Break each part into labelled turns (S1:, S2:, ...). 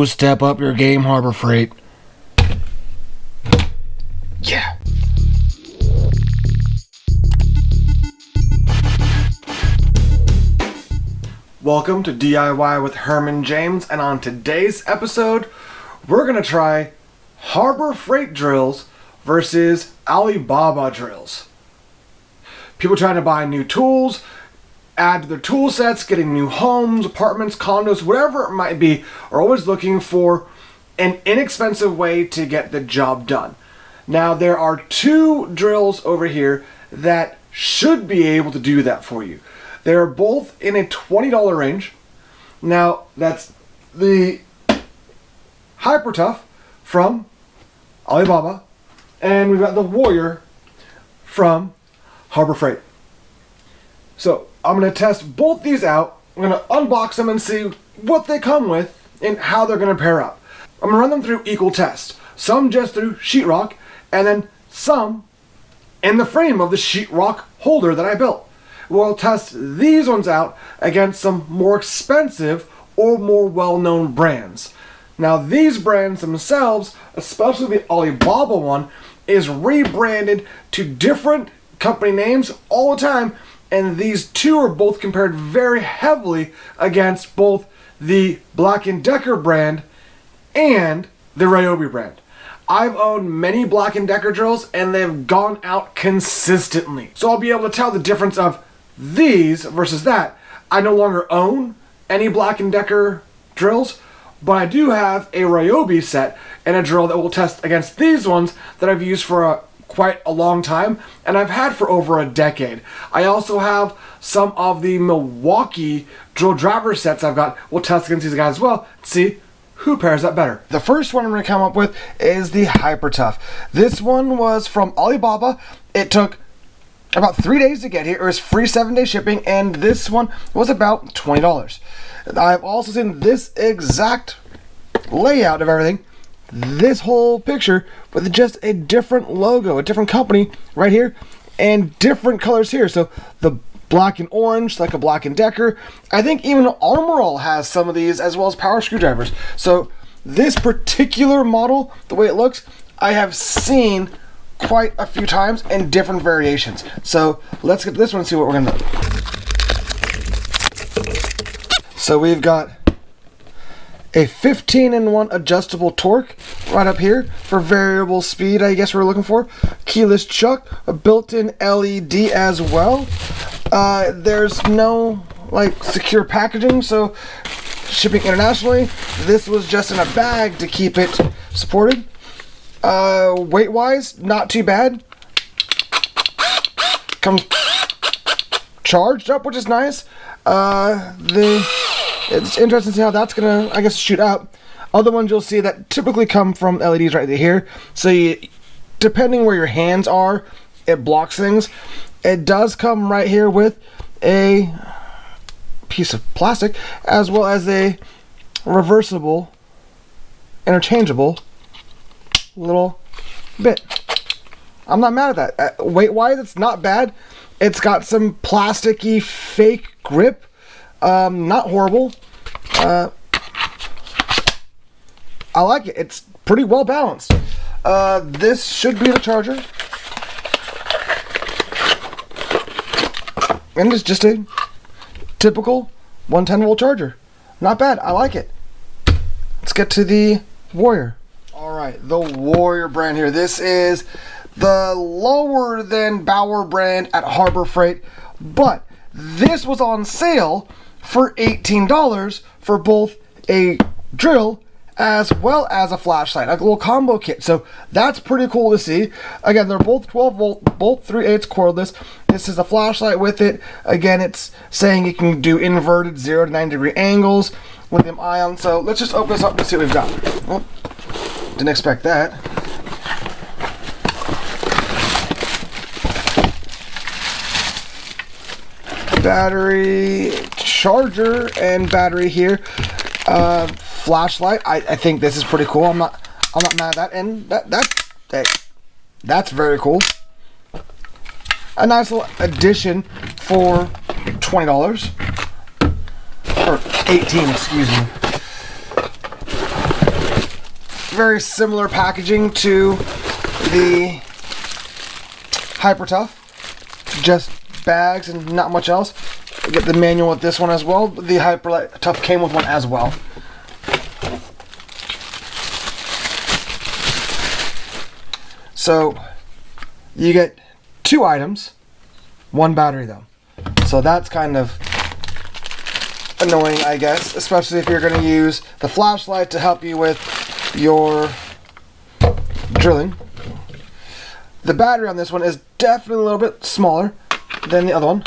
S1: So step up your game, Harbor Freight. Yeah. Welcome to DIY with Herman James, and on today's episode, we're going to try Harbor Freight drills versus Alibaba drills. People trying to buy new tools, add to their tool sets, getting new homes, apartments, condos, whatever it might be, are always looking for an inexpensive way to get the job done. Now, there are two drills over here that should be able to do that for you. They're both in a $20 range. Now, that's the Hyper Tough from Alibaba, and we've got the Warrior from Harbor Freight. So I'm going to test both these out. I'm going to unbox them and see what they come with and how they're going to pair up. I'm going to run them through equal tests. Some just through sheetrock, and then some in the frame of the sheetrock holder that I built. We'll test these ones out against some more expensive or more well-known brands. Now, these brands themselves, especially the Alibaba one, is rebranded to different company names all the time, and these two are both compared very heavily against both the Black & Decker brand and the Ryobi brand. I've owned many Black & Decker drills, and they've gone out consistently. So I'll be able to tell the difference of these versus that. I no longer own any Black & Decker drills, but I do have a Ryobi set and a drill that will test against these ones that I've used for quite a long time, and I've had for over a decade. I also have some of the Milwaukee drill driver sets I've got. We'll test against these guys as well, see who pairs up better. The first one I'm going to come up with is the Hyper Tough. This one was from Alibaba. It took about 3 days to get here. It was free 7-day shipping, and this one was about $20. I've also seen this exact layout of everything, this whole picture, with just a different logo, a different company right here, and different colors here. So the black and orange, like a Black & Decker. I think even Armor All has some of these, as well as power screwdrivers. So this particular model, the way it looks, I have seen quite a few times in different variations. So let's get to this one and see what we're gonna do. So we've got a 15-in-1 adjustable torque right up here for variable speed, I guess we're looking for. Keyless chuck, a built-in LED as well. There's no secure packaging, so shipping internationally. This was just in a bag to keep it supported. Weight-wise, not too bad. Comes charged up, which is nice. It's interesting to see how that's gonna, I guess, shoot out. Other ones you'll see that typically come from LEDs right here. So depending where your hands are, it blocks things. It does come right here with a piece of plastic, as well as a reversible, interchangeable little bit. I'm not mad at that. Weight-wise, it's not bad. It's got some plasticky fake grip. Not horrible. I like it. It's pretty well balanced. This should be the charger. And it's just a typical 110-volt charger. Not bad. I like it. Let's get to the Warrior. Alright, the Warrior brand here. This is the lower than Bauer brand at Harbor Freight, but this was on sale for $18 for both a drill as well as a flashlight, a little combo kit. So that's pretty cool to see. Again, they're both 12-volt, both 3/8 cordless. This is a flashlight with it. Again, it's saying you can do inverted 0 to 90-degree angles, lithium-ion. So let's just open this up and see what we've got. Oh, didn't expect that. Battery, charger, and battery here. Flashlight. I think this is pretty cool. I'm not mad at that, and that's very cool. A nice little addition for $20 or $18, excuse me. very similar packaging to the Hyper Tough, just bags and not much else. You get the manual with this one as well. The Hyper Tough came with one as well. So you get 2 items, 1 battery though. So that's kind of annoying, I guess, especially if you're going to use the flashlight to help you with your drilling. The battery on this one is definitely a little bit smaller than the other one.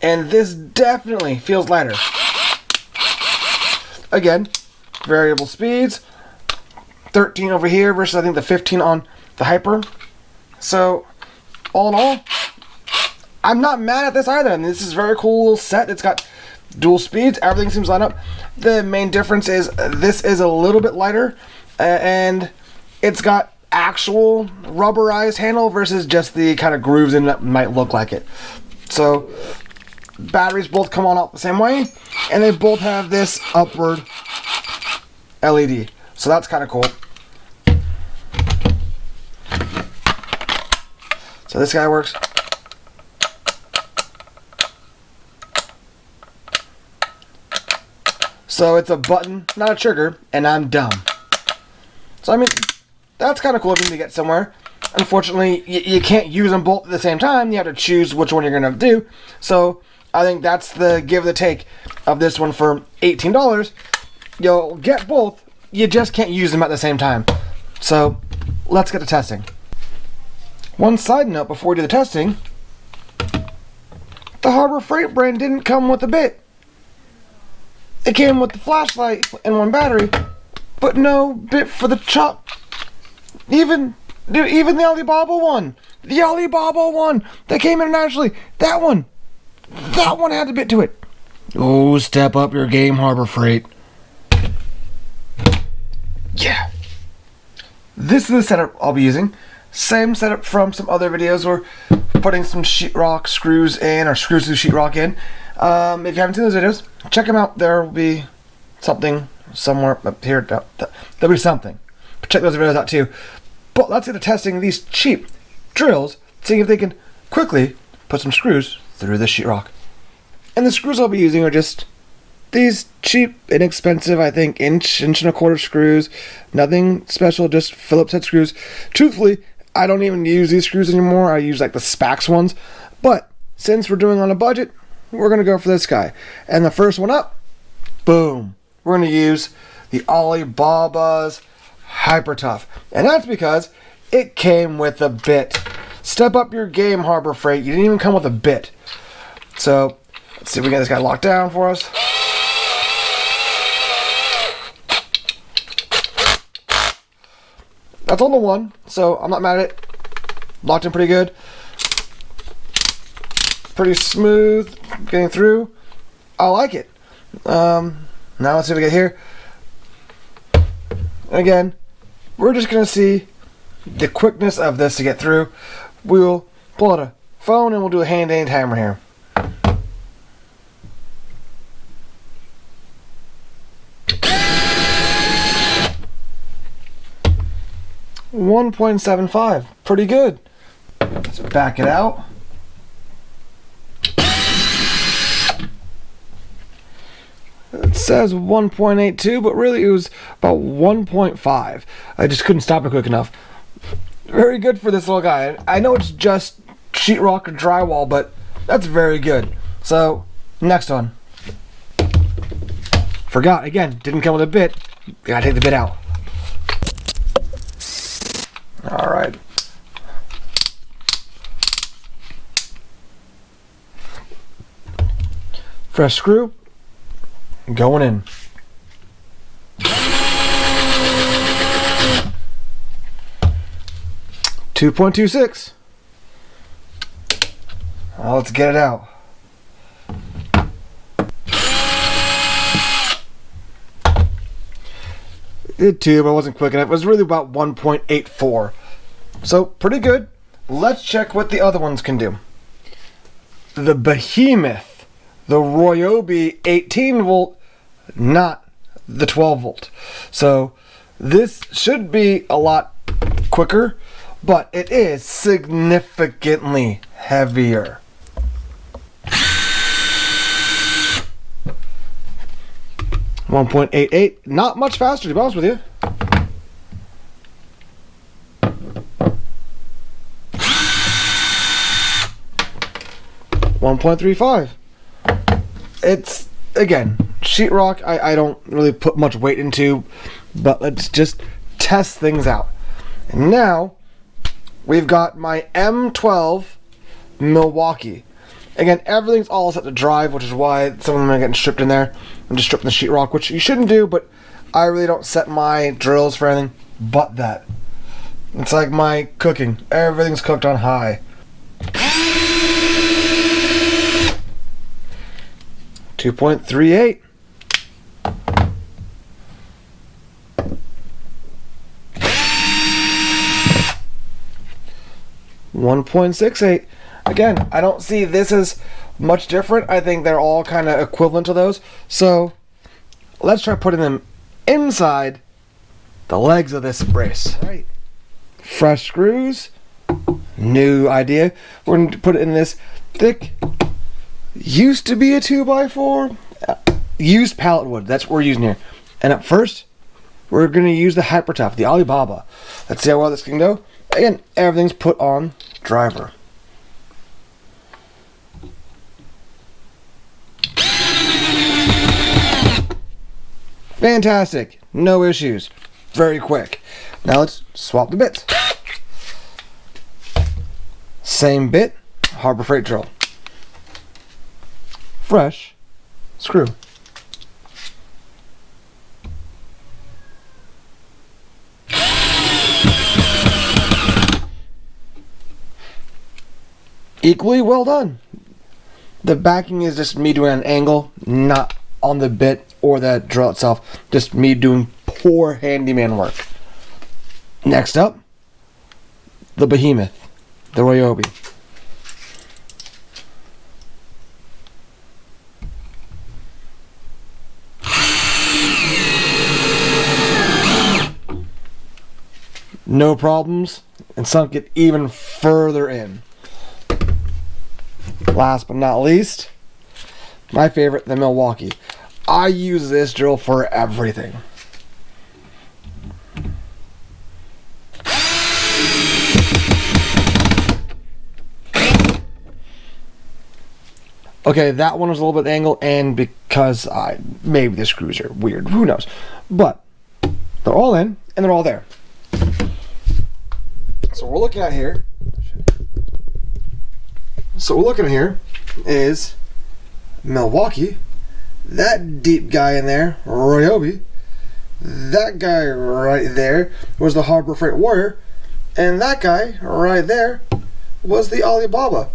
S1: And this definitely feels lighter. Again, variable speeds. 13 over here versus I think the 15 on the Hyper. So, all in all, I'm not mad at this either. And this is a very cool little set. It's got dual speeds. Everything seems lined up. The main difference is this is a little bit lighter. And it's got actual rubberized handle versus just the kind of grooves in it that might look like it. So, batteries both come on out the same way. And they both have this upward LED. So that's kind of cool. So this guy works. So it's a button, not a trigger, and I'm dumb. So I mean, that's kind of cool if you need to get somewhere. Unfortunately, you can't use them both at the same time. You have to choose which one you're going to do. So I think that's the give the take of this one for $18. You'll get both. You just can't use them at the same time. So let's get to testing. One side note before we do the testing, the Harbor Freight brand didn't come with a bit. It came with the flashlight and 1 battery, but no bit for the chop. Even the Alibaba one, that came internationally, that one had a bit to it. Oh, step up your game, Harbor Freight. Yeah. This is the setup I'll be using. Same setup from some other videos. We're putting some sheetrock screws in, or screws to sheetrock in. If you haven't seen those videos, check them out. There will be something somewhere up here. There'll be something. But check those videos out too. But let's get to testing these cheap drills, seeing if they can quickly put some screws through the sheetrock. And the screws I'll be using are just these cheap, inexpensive, I think, inch and a quarter screws. Nothing special, just Phillips head screws. Truthfully, I don't even use these screws anymore. I use like the Spax ones. But since we're doing on a budget, we're going to go for this guy. And the first one up, boom. We're going to use the Alibaba's Hyper Tough. And that's because it came with a bit. Step up your game, Harbor Freight. You didn't even come with a bit. So, let's see if we get this guy locked down for us. That's on the 1, so I'm not mad at it. Locked in pretty good. Pretty smooth getting through. I like it. Now let's see if we get here. Again, we're just going to see the quickness of this to get through. We'll pull out a phone and we'll do a hand-aimed hammer here. .75, pretty good. Let's back it out. It says 1.82, but really it was about 1.5. I just couldn't stop it quick enough. Very good for this little guy. I know it's just sheetrock or drywall, but that's very good. So, next one. Forgot, again, didn't come with a bit. Gotta take the bit out. Alright. Fresh screw. Going in. .26. Well, let's get it out. It too, but I wasn't quick enough. It was really about 1.84. So, pretty good. Let's check what the other ones can do. The behemoth, the Ryobi 18 volt, not the 12 volt. So, This should be a lot quicker, but it is significantly heavier. .88, not much faster to be honest with you. .35. It's, again, sheetrock I don't really put much weight into, but let's just test things out. And now we've got my M12 Milwaukee. Again, everything's all set to drive, which is why some of them are getting stripped in there. I'm just stripping the sheetrock, which you shouldn't do, but I really don't set my drills for anything but that. It's like my cooking. Everything's cooked on high. 2.38. 1.68. Again, I don't see this as much different. I think they're all kind of equivalent to those. So let's try putting them inside the legs of this brace. All right. Fresh screws. New idea. We're going to put it in this thick, used to be a 2x4, used pallet wood. That's what we're using here. And at first, we're going to use the Hyper Tough, the Alibaba. Let's see how well this can go. Again, everything's put on driver. Fantastic. No issues. Very quick. Now let's swap the bits. Same bit, Harbor Freight drill. Fresh screw. Equally well done. The backing is just me doing an angle, not on the bit or the drill itself. Just me doing poor handyman work. Next up, the behemoth, the Ryobi. No problems, and sunk it even further in. Last but not least, my favorite, the Milwaukee. I use this drill for everything. Okay, that one was a little bit angled, and because maybe the screws are weird, who knows? But they're all in, and they're all there. So what we're looking at here. So what we're looking at here is Milwaukee, that deep guy in there, Ryobi, that guy right there was the Harbor Freight Warrior, and that guy right there was the Alibaba.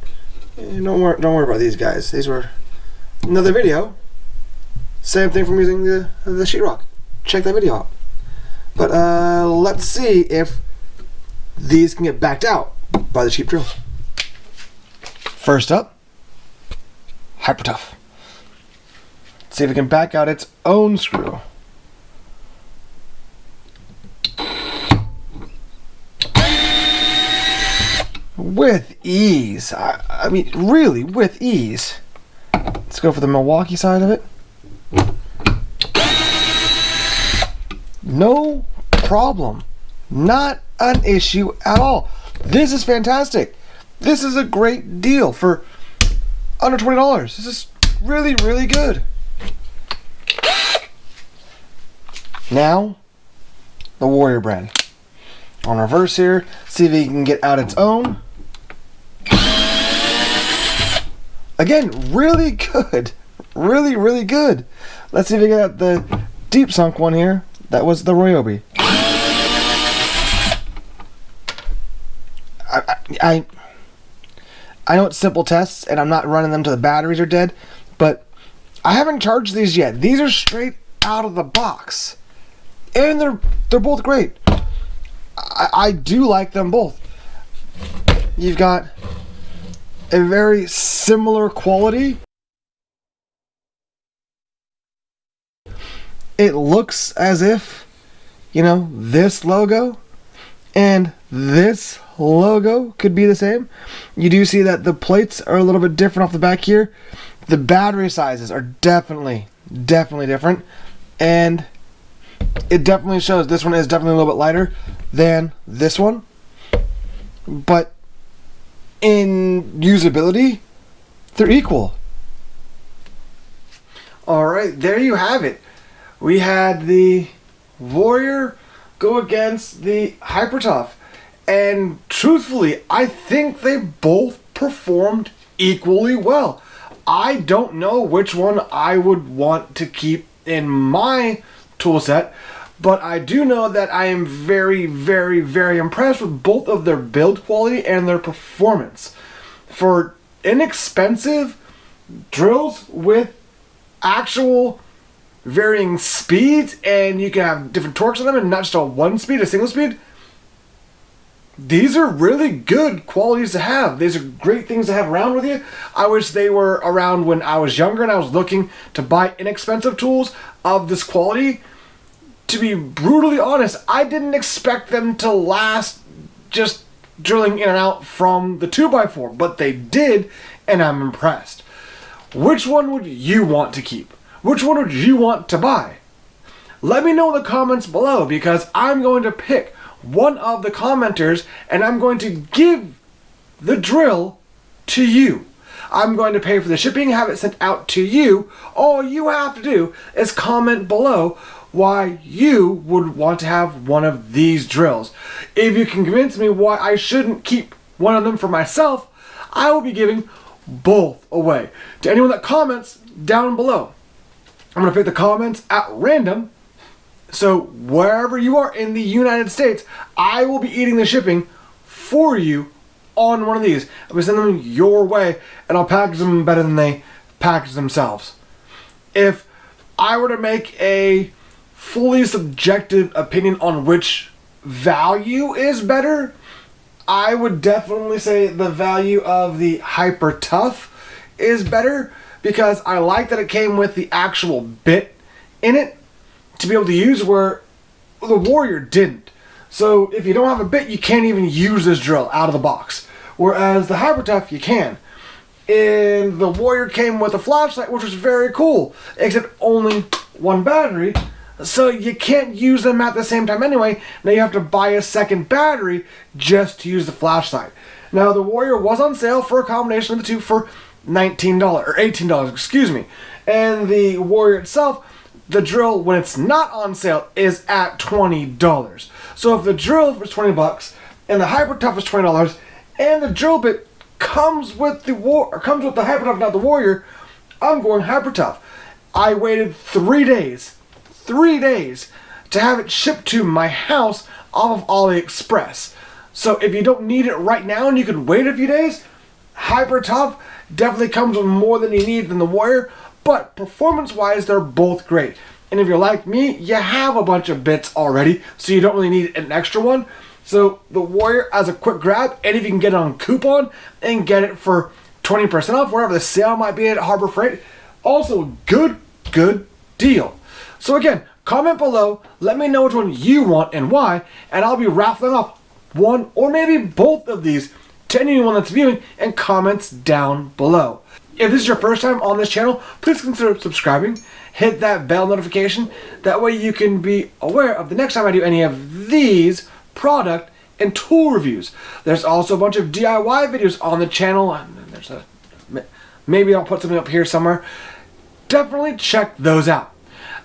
S1: Don't worry about these guys. These were another video. Same thing from using the sheetrock. Check that video out. But let's see if these can get backed out by the cheap drill. First up, Hyper Tough. See if it can back out its own screw. With ease. I mean, really, with ease. Let's go for the Milwaukee side of it. No problem. Not an issue at all. This is fantastic. This is a great deal for under $20. This is really, really good. Now, the Warrior brand. On reverse here, see if it can get out its own. Again, really good. Really, really good. Let's see if we got the deep sunk one here. That was the Ryobi. I know it's simple tests, and I'm not running them till the batteries are dead, but I haven't charged these yet. These are straight out of the box, and they're both great. I do like them both. You've got a very similar quality. It looks as if, this logo and this logo could be the same. You do see that the plates are a little bit different off the back here. The battery sizes are definitely different, and it definitely shows this one is definitely a little bit lighter than this one, but in usability they're equal. Alright, there you have it. We had the Warrior go against the Hyper Tough, and truthfully I think they both performed equally well. I don't know which one I would want to keep in my tool set, but I do know that I am very impressed with both of their build quality and their performance. For inexpensive drills with actual varying speeds, and you can have different torques on them and not just a single speed, these are really good qualities to have. These are great things to have around with you. I wish they were around when I was younger and I was looking to buy inexpensive tools of this quality. To be brutally honest, I didn't expect them to last just drilling in and out from the 2x4, but they did, and I'm impressed. Which one would you want to keep? Which one would you want to buy? Let me know in the comments below, because I'm going to pick one of the commenters and I'm going to give the drill to you. I'm going to pay for the shipping, have it sent out to you. All you have to do is comment below why you would want to have one of these drills. If you can convince me why I shouldn't keep one of them for myself, I will be giving both away to anyone that comments down below. I'm going to pick the comments at random, so wherever you are in the United States, I will be eating the shipping for you on one of these. I'm going to send them your way, and I'll package them better than they package themselves. If I were to make a fully subjective opinion on which value is better, I would definitely say the value of the Hyper Tough is better, because I like that it came with the actual bit in it to be able to use, where the Warrior didn't. So if you don't have a bit, you can't even use this drill out of the box, whereas the Hyper Tough you can. And the Warrior came with a flashlight, which was very cool, except only one battery, so you can't use them at the same time anyway. Now you have to buy a second battery just to use the flashlight. Now the Warrior was on sale for a combination of the two for $19 or $18, excuse me. And the Warrior itself, the drill, when it's not on sale, is at $20. So if the drill was $20 and the Hyper Tough is $20, and the drill bit comes with the Hyper Tough, not the Warrior, I'm going Hyper Tough. I waited 3 days to have it shipped to my house off of Aliexpress. So if you don't need it right now and you can wait a few days, Hyper Tough definitely comes with more than you need than the Warrior, but performance-wise, they're both great. And if you're like me, you have a bunch of bits already, so you don't really need an extra one. So the Warrior as a quick grab, and if you can get it on coupon and get it for 20% off, wherever the sale might be at Harbor Freight, also good deal. So again, comment below, let me know which one you want and why, and I'll be raffling off one or maybe both of these to anyone that's viewing, and comments down below. If this is your first time on this channel, please consider subscribing. Hit that bell notification. That way you can be aware of the next time I do any of these product and tool reviews. There's also a bunch of DIY videos on the channel. And maybe I'll put something up here somewhere. Definitely check those out.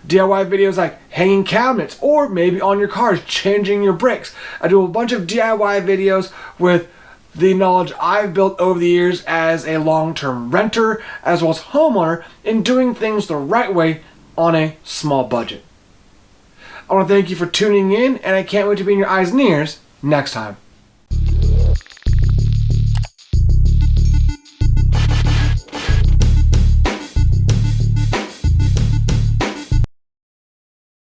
S1: DIY videos like hanging cabinets, or maybe on your cars, changing your brakes. I do a bunch of DIY videos with the knowledge I've built over the years as a long-term renter as well as homeowner in doing things the right way on a small budget. I want to thank you for tuning in, and I can't wait to be in your eyes and ears next time.